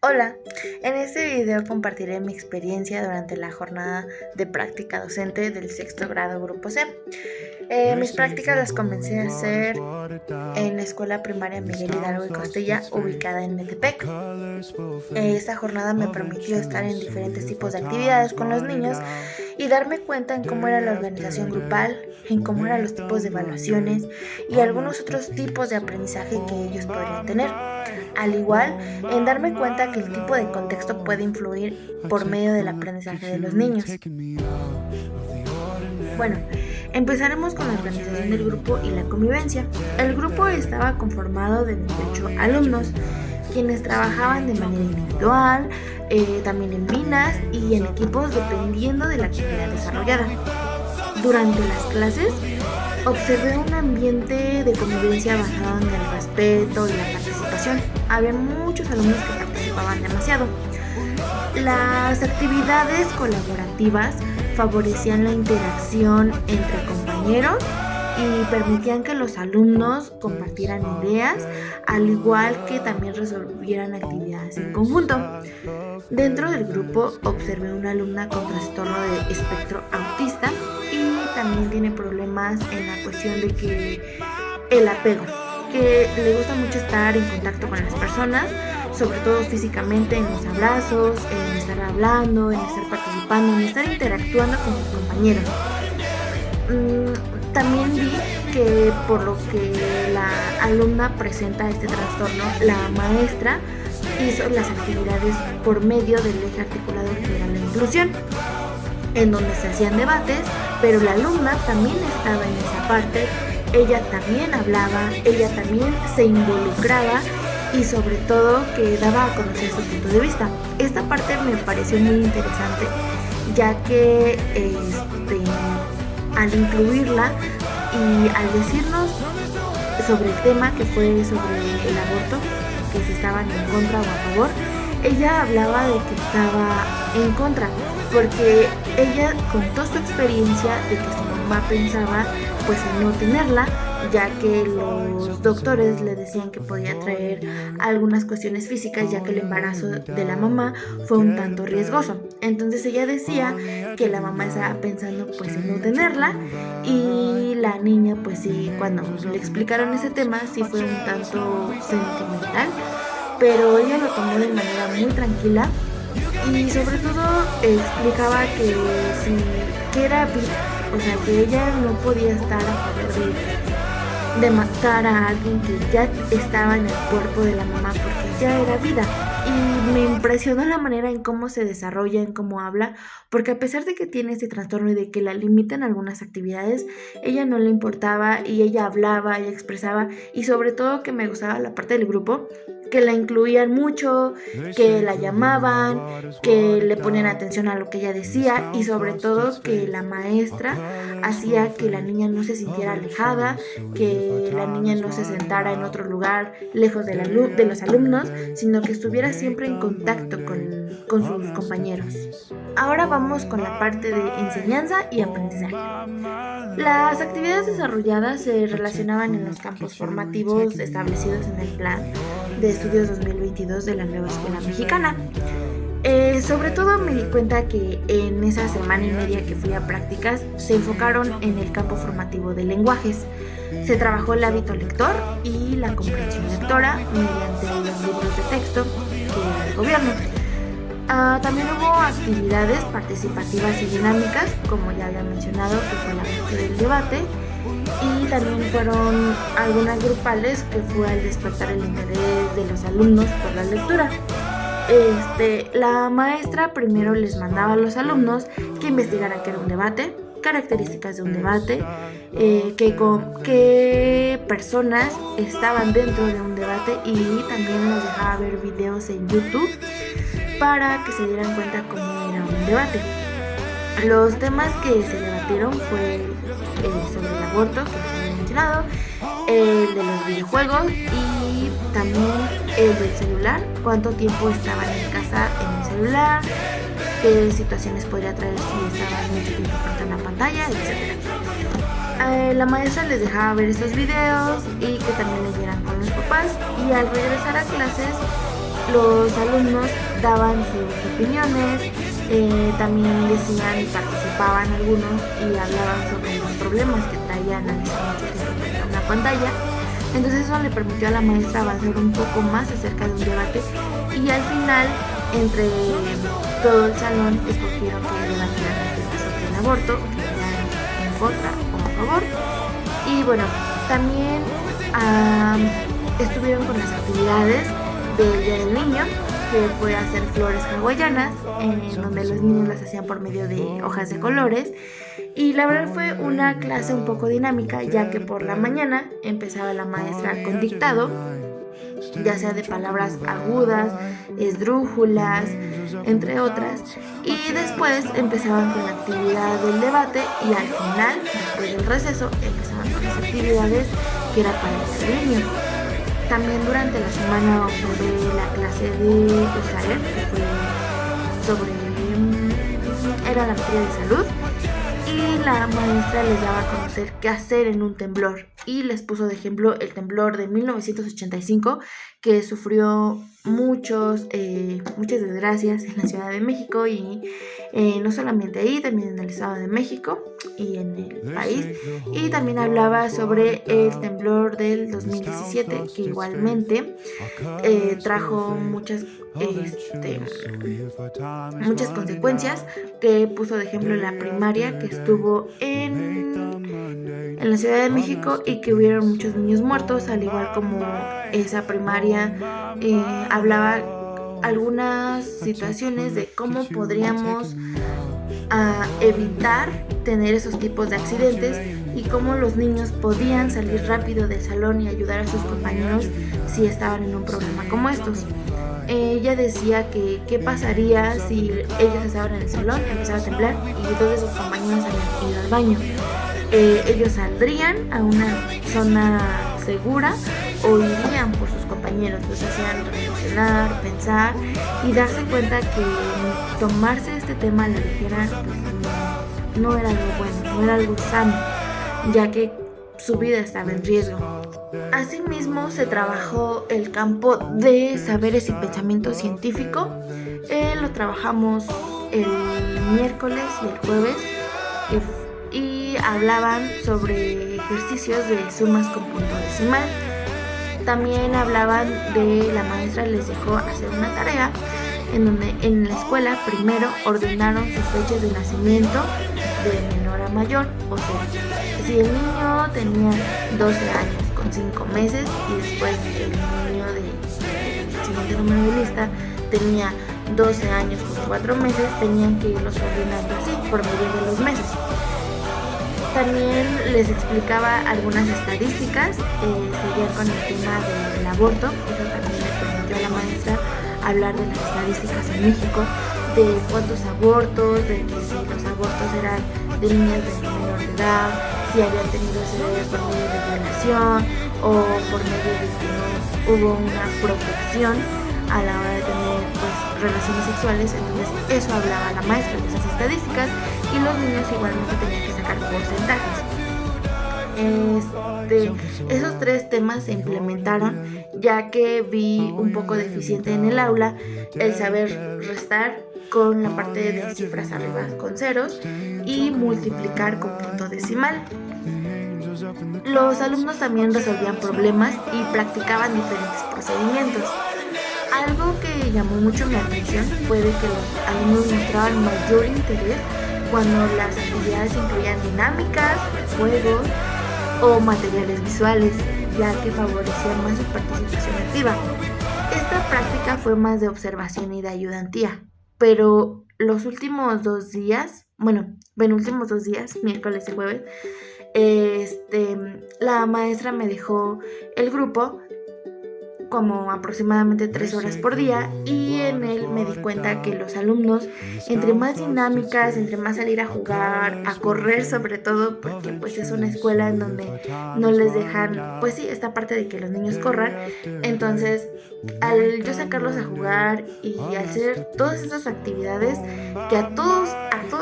Hola, en este video compartiré mi experiencia durante la jornada de práctica docente del sexto grado Grupo C. Mis prácticas las comencé a hacer en la escuela primaria Miguel Hidalgo y Costilla, ubicada en Metepec. Esta jornada me permitió estar en diferentes tipos de actividades con los niños y darme cuenta en cómo era la organización grupal, en cómo eran los tipos de evaluaciones y algunos otros tipos de aprendizaje que ellos podrían tener. Al igual, en darme cuenta que el tipo de contexto puede influir por medio del aprendizaje de los niños. Bueno, empezaremos con la organización del grupo y la convivencia. El grupo estaba conformado de 28 alumnos, quienes trabajaban de manera individual, también en minas y en equipos dependiendo de la actividad desarrollada. Durante las clases, observé un ambiente de convivencia basado en el respeto y la participación. Había muchos alumnos que participaban demasiado. Las actividades colaborativas favorecían la interacción entre compañeros y permitían que los alumnos compartieran ideas, al igual que también resolvieran actividades en conjunto. Dentro del grupo observé una alumna con trastorno de espectro autista y también tiene problemas en la cuestión de que el apego, que le gusta mucho estar en contacto con las personas, sobre todo físicamente, en los abrazos, en estar hablando, en estar participando, en estar interactuando con sus compañeros. También vi que por lo que la alumna presenta este trastorno, la maestra hizo las actividades por medio del eje articulador que era la inclusión, en donde se hacían debates, pero la alumna también estaba en esa parte, ella también hablaba, ella también se involucraba y sobre todo que daba a conocer su punto de vista. Esta parte me pareció muy interesante, ya que al incluirla y al decirnos sobre el tema que fue sobre el aborto, que si estaban en contra o a favor, ella hablaba de que estaba en contra, porque ella contó su experiencia de que su mamá pensaba pues en no tenerla, ya que los doctores le decían que podía traer algunas cuestiones físicas, ya que el embarazo de la mamá fue un tanto riesgoso. Entonces ella decía que la mamá estaba pensando pues en no tenerla, y la niña pues sí, cuando le explicaron ese tema sí fue un tanto sentimental, pero ella lo tomó de manera muy tranquila y sobre todo explicaba que era vida, o sea que ella no podía estar a favor de matar a alguien que ya estaba en el cuerpo de la mamá, porque ya era vida. Y me impresionó la manera en cómo se desarrolla, en cómo habla, porque a pesar de que tiene este trastorno y de que la limitan algunas actividades, ella no le importaba y ella hablaba y expresaba, y sobre todo que me gustaba la parte del grupo, que la incluían mucho, que la llamaban, que le ponían atención a lo que ella decía, y sobre todo que la maestra hacía que la niña no se sintiera alejada, que la niña no se sentara en otro lugar lejos de los alumnos, sino que estuviera siempre en contacto con sus compañeros. Ahora vamos con la parte de enseñanza y aprendizaje. Las actividades desarrolladas se relacionaban en los campos formativos establecidos en el Plan de Estudios 2022 de la nueva Escuela Mexicana. Sobre todo me di cuenta que en esa semana y media que fui a prácticas se enfocaron en el campo formativo de lenguajes. Se trabajó el hábito lector y la comprensión lectora mediante los libros de texto que el gobierno. También hubo actividades participativas y dinámicas, como ya había mencionado, que fue la parte del debate, y también fueron algunas grupales, que fue al despertar el interés de los alumnos por la lectura. La maestra primero les mandaba a los alumnos que investigaran qué era un debate, características de un debate, qué personas estaban dentro de un debate, y también les dejaba ver videos en YouTube para que se dieran cuenta cómo era un debate. Los temas que se debatieron fue sobre el aborto, que se había mencionado, el de los videojuegos y también el del celular, cuánto tiempo estaban en casa en el celular, qué situaciones podría traer si estaban mucho tiempo frente a la pantalla, etc. La maestra les dejaba ver estos videos y que también leyeran con los papás, y al regresar a clases los alumnos daban sus opiniones, también decían y participaban algunos y hablaban sobre los problemas que traían al estar mucho tiempo frente a una pantalla. Entonces eso le permitió a la maestra avanzar un poco más acerca de un debate y al final entre todo el salón escogieron que debatieran el tema sobre el aborto, que quedaran en contra o a favor. Y bueno, también estuvieron con las actividades del Día del Niño, que fue hacer flores hawaianas, en donde los niños las hacían por medio de hojas de colores. Y la verdad fue una clase un poco dinámica, ya que por la mañana empezaba la maestra con dictado, ya sea de palabras agudas, esdrújulas, entre otras, y después empezaban con la actividad del debate y al final, después del receso, empezaban con las actividades que era para el Día del Niño. También durante la semana obtuve la clase de Israel, que fue era la materia de salud, y la maestra les daba a conocer qué hacer en un temblor y les puso de ejemplo el temblor de 1985 que sufrió muchas desgracias en la Ciudad de México y no solamente ahí, también en el Estado de México y en el país. Y también hablaba sobre el temblor del 2017 que igualmente trajo muchas consecuencias, que puso de ejemplo la primaria que estuvo en la Ciudad de México y que hubieron muchos niños muertos, al igual como esa primaria hablaba algunas situaciones de cómo podríamos evitar tener esos tipos de accidentes y cómo los niños podían salir rápido del salón y ayudar a sus compañeros si estaban en un problema como estos. Ella decía que qué pasaría si ellos estaban en el salón, empezaba a temblar y todos sus compañeros habían ido al baño. Ellos saldrían a una zona segura o irían por sus compañeros, los hacían reflexionar, pensar y darse cuenta que tomarse este tema a la ligera pues, no era algo bueno, no era algo sano, ya que su vida estaba en riesgo. Asimismo, se trabajó el campo de saberes y pensamiento científico. Lo trabajamos el miércoles y el jueves y hablaban sobre ejercicios de sumas con punto decimal. También hablaban de, la maestra les dejó hacer una tarea en donde en la escuela primero ordenaron sus fechas de nacimiento de menor a mayor, o sea, si el niño tenía 12 años con 5 meses y después el niño del siguiente número de lista tenía 12 años con 4 meses, tenían que irlos ordenando así por medio de los meses. También les explicaba algunas estadísticas, seguían con el tema del aborto, eso también le permitió a la maestra hablar de las estadísticas en México, de cuántos abortos, de que si los abortos eran de niñas de menor de edad, si habían tenido ese bebé por medio de violación o por medio de que no hubo una protección a la hora de tener pues, relaciones sexuales. Entonces eso hablaba la maestra de esas estadísticas y los niños igualmente tenían que sacar porcentajes. Esos 3 temas se implementaron, ya que vi un poco deficiente en el aula el saber restar con la parte de cifras arriba con ceros y multiplicar con punto decimal. Los alumnos también resolvían problemas y practicaban diferentes procedimientos. Algo que llamó mucho mi atención fue de que los alumnos mostraban mayor interés cuando las actividades incluían dinámicas, juegos o materiales visuales, ya que favorecían más su participación activa. Esta práctica fue más de observación y de ayudantía, pero los últimos 2 días, penúltimos 2 días, miércoles y jueves, la maestra me dejó el grupo como aproximadamente 3 horas por día y en él me di cuenta que los alumnos, entre más dinámicas, entre más salir a jugar, a correr sobre todo, porque pues es una escuela en donde no les dejan, pues sí, esta parte de que los niños corran, entonces al yo sacarlos a jugar y hacer todas esas actividades que a todo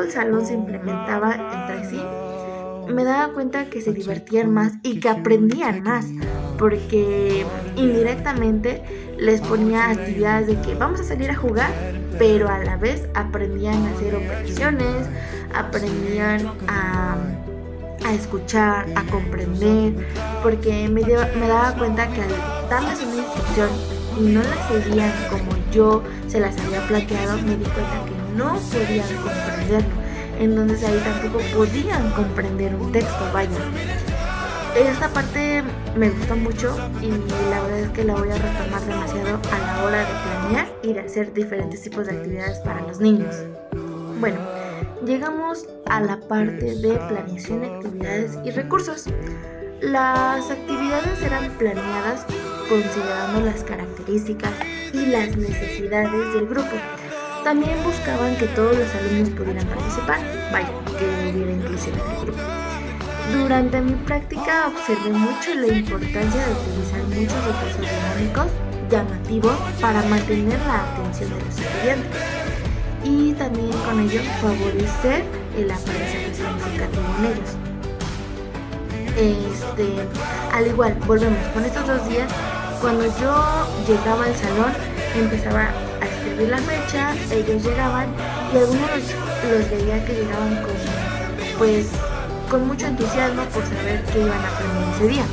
el salón se implementaba entre sí, me daba cuenta que se divertían más y que aprendían más. porque indirectamente les ponía actividades de que vamos a salir a jugar, pero a la vez aprendían a hacer operaciones, aprendían a escuchar, a comprender, porque me daba cuenta que al darles una instrucción y no la seguían como yo se las había planteado, me di cuenta que no podían comprenderlo. Entonces ahí tampoco podían comprender un texto, vaya. Esta parte me gusta mucho y la verdad es que la voy a retomar demasiado a la hora de planear y de hacer diferentes tipos de actividades para los niños. Bueno, llegamos a la parte de planeación de actividades y recursos. Las actividades eran planeadas considerando las características y las necesidades del grupo. También buscaban que todos los alumnos pudieran participar, vaya, que hubiera inclusión en el grupo. Durante mi práctica observé mucho la importancia de utilizar muchos recursos dinámicos, llamativos, para mantener la atención de los estudiantes y también con ello favorecer el aprendizaje significativo en ellos. Al igual, volvemos con estos 2 días, cuando yo llegaba al salón, empezaba a escribir la fecha, ellos llegaban y algunos los veía que llegaban con mucho entusiasmo por saber qué iban a aprender ese día.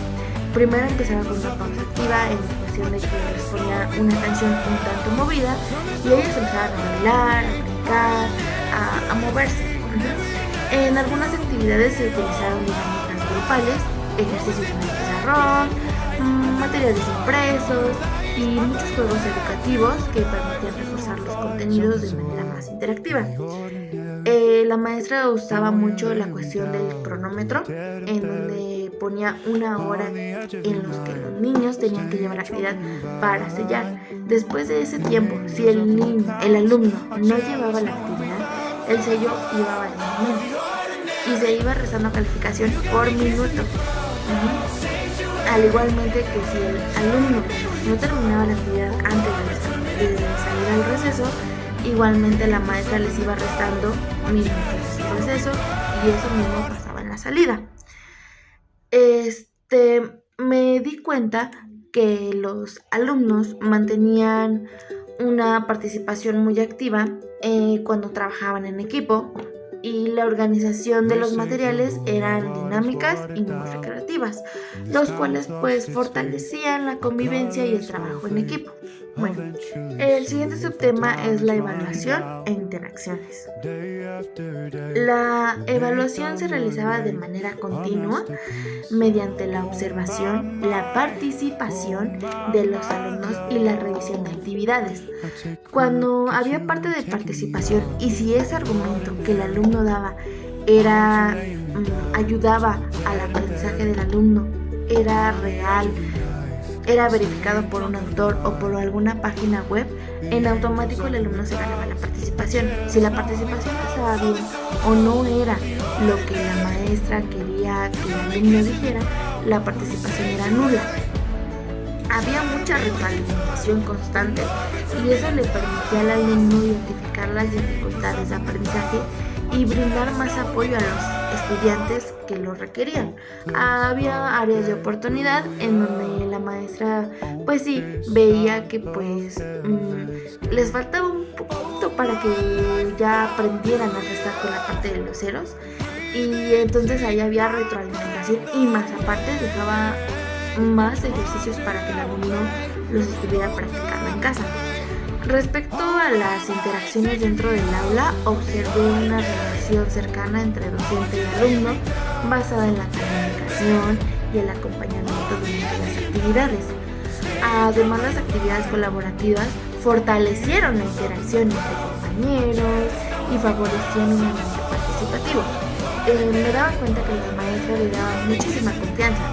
Primero empezaba con una pausa activa en cuestión de que les ponía una canción un tanto movida y ellos empezaban a bailar, a brincar, a moverse. En algunas actividades se utilizaron dinámicas grupales, ejercicios en el pizarrón, materiales impresos y muchos juegos educativos que permitían reforzar los contenidos de manera más interactiva. La maestra usaba mucho la cuestión del cronómetro, en donde ponía 1 hora en los que los niños tenían que llevar la actividad para sellar. Después de ese tiempo, si el alumno no llevaba la actividad, el sello iba variando y se iba restando calificación por minuto. Al igualmente que si el alumno no terminaba la actividad antes de salir al receso, igualmente la maestra les iba restando minutos de receso y eso mismo pasaba en la salida. Me di cuenta que los alumnos mantenían una participación muy activa cuando trabajaban en equipo y la organización de los materiales eran dinámicas y muy recreativas, los cuales pues fortalecían la convivencia y el trabajo en equipo. Bueno, el siguiente subtema es la evaluación e interacciones. La evaluación se realizaba de manera continua mediante la observación, la participación de los alumnos y la revisión de actividades. Cuando había parte de participación y si ese argumento que el alumno daba ayudaba al aprendizaje del alumno, era real, era verificado por un autor o por alguna página web, en automático el alumno se ganaba la participación. Si la participación no estaba bien o no era lo que la maestra quería que el alumno dijera, la participación era nula. Había mucha retroalimentación constante y eso le permitía al alumno identificar las dificultades de aprendizaje y brindar más apoyo a los estudiantes que lo requerían. Había áreas de oportunidad en donde la maestra pues sí veía que les faltaba un poquito para que ya aprendieran a restar con la parte de los ceros y entonces ahí había retroalimentación y más aparte dejaba más ejercicios para que el alumno los estuviera practicando en casa. Respecto a las interacciones dentro del aula, observé una relación cercana entre docente y alumno basada en la comunicación y el acompañamiento durante las actividades. Además, las actividades colaborativas fortalecieron la interacción entre compañeros y favorecían un ambiente participativo. Me daba cuenta que la maestra le daba muchísima confianza.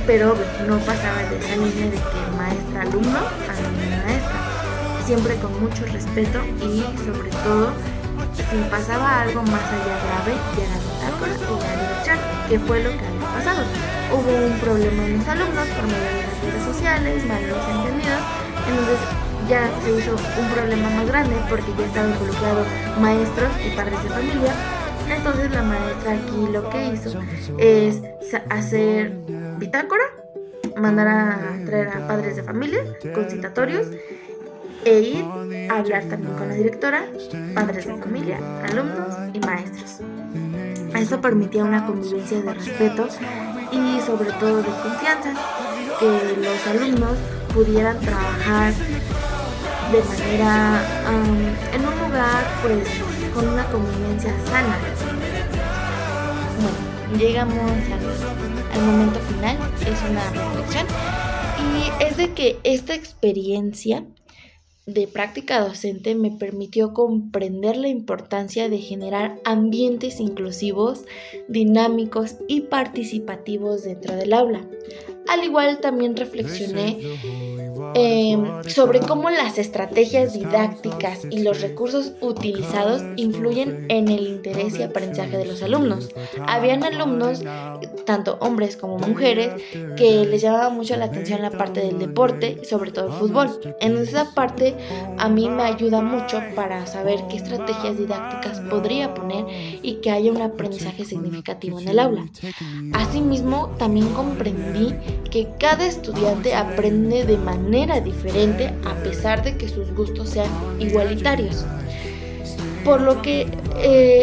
Pero no pasaba de esa línea de que maestra-alumno a alumno-maestra, siempre con mucho respeto y sobre todo si pasaba algo más allá grave ya era bitácora y la dirección, que fue lo que había pasado. Hubo un problema en los alumnos por medio de las redes sociales, malos entendidos, entonces ya se hizo un problema más grande porque ya estaban involucrados maestros y padres de familia Entonces la maestra aquí lo que hizo es hacer bitácora, mandar a traer a padres de familia con citatorios e ir a hablar también con la directora, padres de familia, alumnos y maestros. Esto permitía una convivencia de respeto y sobre todo de confianza, que los alumnos pudieran trabajar de manera en un lugar pues con una convivencia sana. Bueno, llegamos al momento final, es una reflexión y es de que esta experiencia de práctica docente me permitió comprender la importancia de generar ambientes inclusivos, dinámicos y participativos dentro del aula. Al igual también reflexioné sobre cómo las estrategias didácticas y los recursos utilizados influyen en el interés y aprendizaje de los alumnos. Habían alumnos, tanto hombres como mujeres, que les llamaba mucho la atención la parte del deporte, sobre todo el fútbol. En esa parte a mí me ayuda mucho para saber qué estrategias didácticas podría poner y que haya un aprendizaje significativo en el aula. Asimismo, también comprendí que cada estudiante aprende de manera diferente a pesar de que sus gustos sean igualitarios, por lo que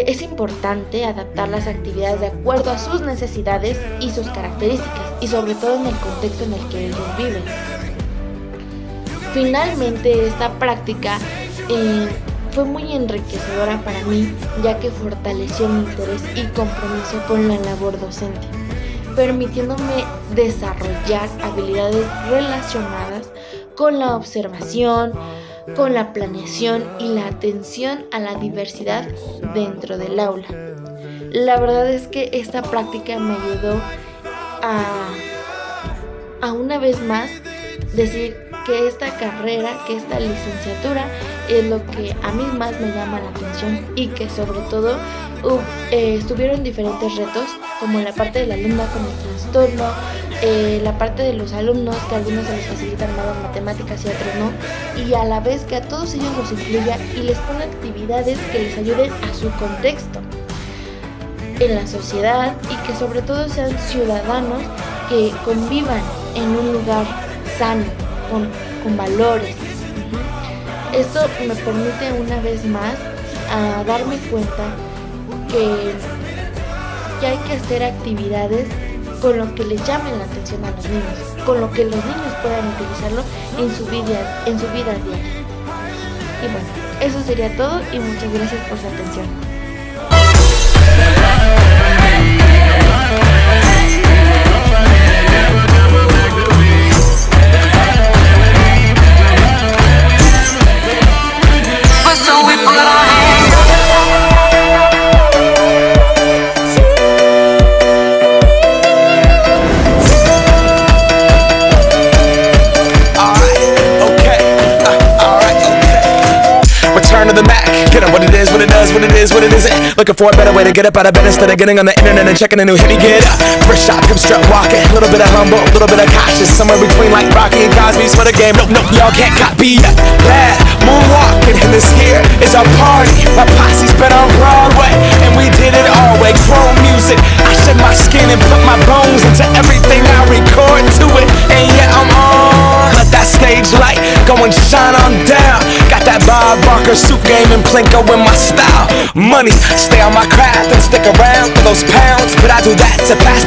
es importante adaptar las actividades de acuerdo a sus necesidades y sus características y sobre todo en el contexto en el que ellos viven. Finalmente, esta práctica fue muy enriquecedora para mí, ya que fortaleció mi interés y compromiso con la labor docente, permitiéndome desarrollar habilidades relacionadas con la observación, con la planeación y la atención a la diversidad dentro del aula. La verdad es que esta práctica me ayudó a una vez más decir que esta carrera, que esta licenciatura es lo que a mí más me llama la atención y que sobre todo estuvieron diferentes retos, como la parte del alumno con el trastorno, la parte de los alumnos, que a algunos se les facilitan más las matemáticas y a otros no, y a la vez que a todos ellos los incluya y les ponga actividades que les ayuden a su contexto en la sociedad y que sobre todo sean ciudadanos que convivan en un lugar sano, con valores. Esto me permite una vez más darme cuenta que hay que hacer actividades con lo que les llamen la atención a los niños, con lo que los niños puedan utilizarlo en su vida diaria. Y bueno, eso sería todo y muchas gracias por su atención. To the Mac, get up what it is, what it does, what it is, what it isn't. Looking for a better way to get up out of bed instead of getting on the internet and checking a new hit. Me get up, first shot, hip strut walking, a little bit of humble, a little bit of cautious, somewhere between like Rocky and Cosby's for the game. Nope, y'all can't copy that. Bad moonwalking, and this here is our party. My posse's been on Broadway, and we did it all way. Grown music, I shed my skin and put my bones into everything I record to it. And yeah, I'm on. Let that stage light go and shine on down. Got that Bob Barker suit game and Plinko in my style. Money, stay on my craft and stick around for those pounds, but I do that to pass